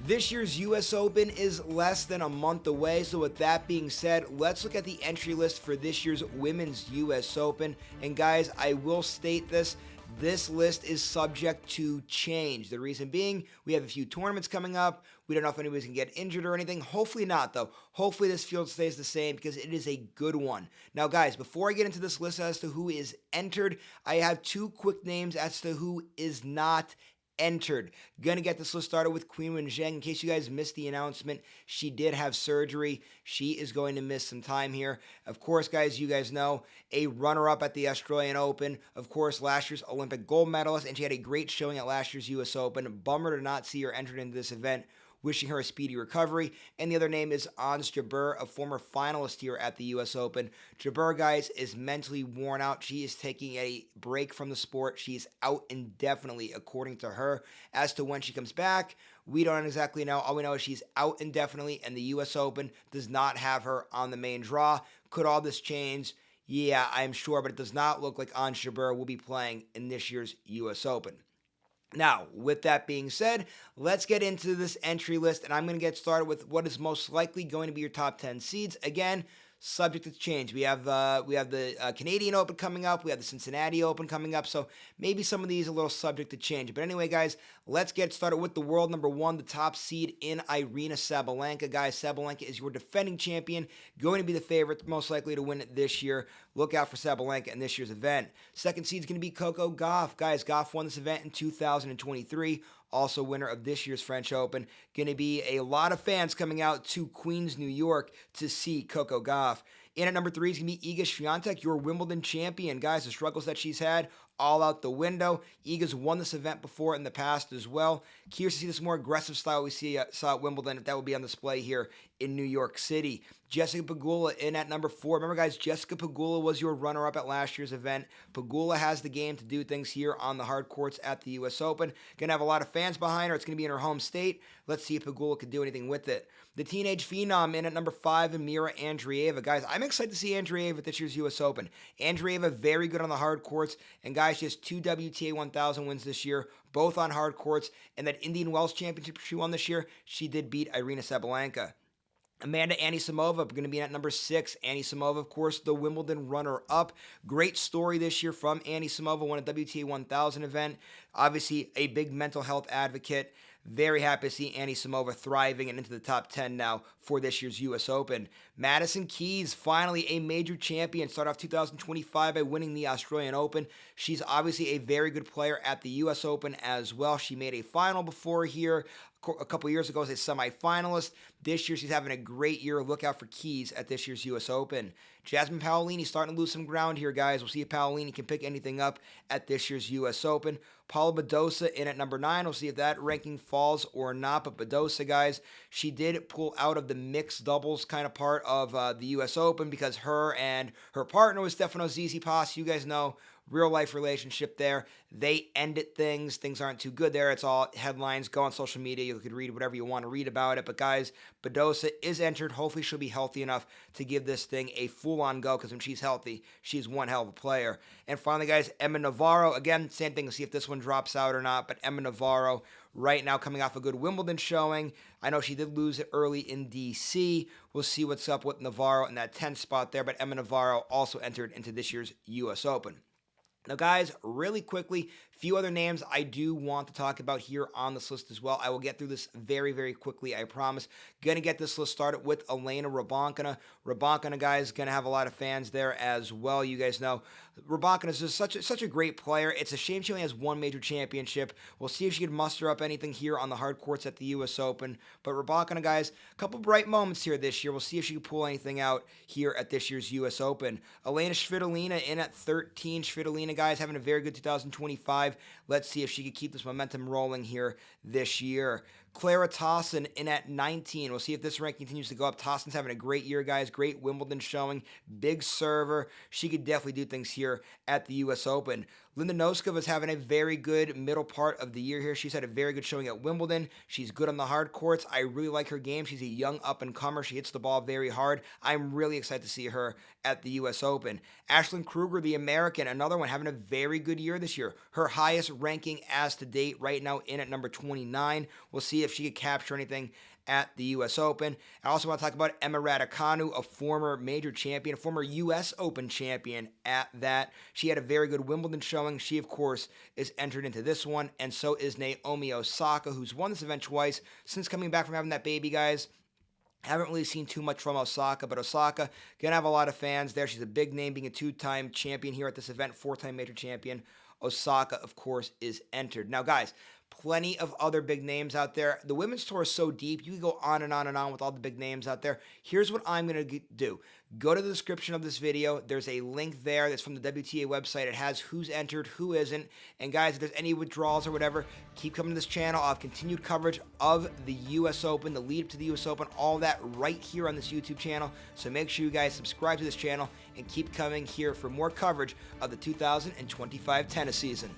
This year's US Open is less than a month away, so with that being said, let's look at the entry list for this year's Women's US Open. And guys, I will state this list is subject to change. The reason being, we have a few tournaments coming up. We don't know if anybody's going to get injured or anything. Hopefully not, though. Hopefully this field stays the same because it is a good one. Now, guys, before I get into this list as to who is entered, I have two quick names as to who is not entered. Gonna get this list started with Qinwen Zheng. In case you guys missed the announcement, she did have surgery. She is going to miss some time here. Of course, guys, you guys know, a runner-up at the Australian Open. Of course, last year's Olympic gold medalist, and she had a great showing at last year's US Open. Bummer to not see her entered into this event. Wishing her a speedy recovery. And the other name is Ons Jabeur, a former finalist here at the US Open. Jabeur, guys, is mentally worn out. She is taking a break from the sport. She is out indefinitely, according to her. As to when she comes back, we don't exactly know. All we know is she's out indefinitely, and the US Open does not have her on the main draw. Could all this change? Yeah, I'm sure, but it does not look like Ons Jabeur will be playing in this year's US Open. Now, with that being said, let's get into this entry list, and I'm going to get started with what is most likely going to be your top 10 seeds. Again, subject to change. We have the Canadian Open coming up. We have the Cincinnati Open coming up. So maybe some of these are a little subject to change. But anyway, guys, let's get started with the world number one, the top seed in Aryna Sabalenka. Guys, Sabalenka is your defending champion, going to be the favorite, most likely to win it this year. Look out for Sabalenka in this year's event. Second seed is going to be Coco Gauff. Guys, Gauff won this event in 2023. Also winner of this year's French Open. Going to be a lot of fans coming out to Queens, New York to see Coco Gauff. In at number 3 is going to be Iga Swiatek, your Wimbledon champion. Guys, the struggles that she's had, all out the window. Iga's won this event before in the past as well. Curious to see this more aggressive style we saw at Wimbledon, if that will be on display here in New York City. Jessica Pegula in at number 4. Remember, guys, Jessica Pegula was your runner-up at last year's event. Pegula has the game to do things here on the hard courts at the U.S. Open. Going to have a lot of fans behind her. It's going to be in her home state. Let's see if Pegula can do anything with it. The teenage phenom in at number 5, and Mirra Andreeva. Guys, I'm excited to see Andreeva at this year's U.S. Open. Andreeva, very good on the hard courts. And guys, she has 2 WTA 1000 wins this year, both on hard courts. And that Indian Wells Championship she won this year, she did beat Aryna Sabalenka. Amanda Anisimova going to be at number 6. Anisimova, of course, the Wimbledon runner-up. Great story this year from Anisimova, won a WTA 1000 event. Obviously, a big mental health advocate. Very happy to see Anisimova thriving and into the top 10 now for this year's U.S. Open. Madison Keys, finally a major champion. Started off 2025 by winning the Australian Open. She's obviously a very good player at the U.S. Open as well. She made a final before here a couple years ago as a semifinalist. This year, she's having a great year. Look out for Keys at this year's U.S. Open. Jasmine Paolini starting to lose some ground here, guys. We'll see if Paolini can pick anything up at this year's U.S. Open. Paula Badosa in at number 9. We'll see if that ranking falls or not. But Badosa, guys, she did pull out of the mixed doubles kind of part of the U.S. Open because her and her partner was Stefano Tsitsipas. You guys know, real-life relationship there. They ended things. Things aren't too good there. It's all headlines. Go on social media. You could read whatever you want to read about it. But, guys, Badosa is entered. Hopefully she'll be healthy enough to give this thing a full-on go because when she's healthy, she's one hell of a player. And finally, guys, Emma Navarro. Again, same thing. We'll see if this one drops out or not. But Emma Navarro right now coming off a good Wimbledon showing. I know she did lose it early in D.C. We'll see what's up with Navarro in that 10th spot there. But Emma Navarro also entered into this year's U.S. Open. Now, guys, really quickly, few other names I do want to talk about here on this list as well. I will get through this very, very quickly, I promise. Going to get this list started with Elena Rybakina. Rybakina, guys, going to have a lot of fans there as well. You guys know Rybakina is just such a great player. It's a shame she only has one major championship. We'll see if she can muster up anything here on the hard courts at the U.S. Open. But Rybakina, guys, a couple bright moments here this year. We'll see if she can pull anything out here at this year's U.S. Open. Elena Svitolina in at 13. Svitolina, guys, having a very good 2025. Let's see if she can keep this momentum rolling here this year. Clara Tauson in at 19. We'll see if this rank continues to go up. Tauson's having a great year, guys. Great Wimbledon showing. Big server. She could definitely do things here at the U.S. Open. Linda Noskova is having a very good middle part of the year here. She's had a very good showing at Wimbledon. She's good on the hard courts. I really like her game. She's a young up-and-comer. She hits the ball very hard. I'm really excited to see her at the U.S. Open. Ashlyn Krueger, the American, another one, having a very good year this year. Her highest ranking as to date right now in at number 29. We'll see if she can capture anything at the U.S. Open. I also want to talk about Emma Raducanu, a former major champion, a former U.S. Open champion at that. She had a very good Wimbledon showing. She, of course, is entered into this one, and so is Naomi Osaka, who's won this event twice since coming back from having that baby, guys. Haven't really seen too much from Osaka, but Osaka going to have a lot of fans there. She's a big name, being a two-time champion here at this event, four-time major champion. Osaka, of course, is entered. Now, guys, plenty of other big names out there. The women's tour is so deep. You can go on and on and on with all the big names out there. Here's what I'm going to do. Go to the description of this video. There's a link there that's from the WTA website. It has who's entered, who isn't. And guys, if there's any withdrawals or whatever, keep coming to this channel. I'll have continued coverage of the U.S. Open, the lead up to the U.S. Open, all that right here on this YouTube channel. So make sure you guys subscribe to this channel and keep coming here for more coverage of the 2025 tennis season.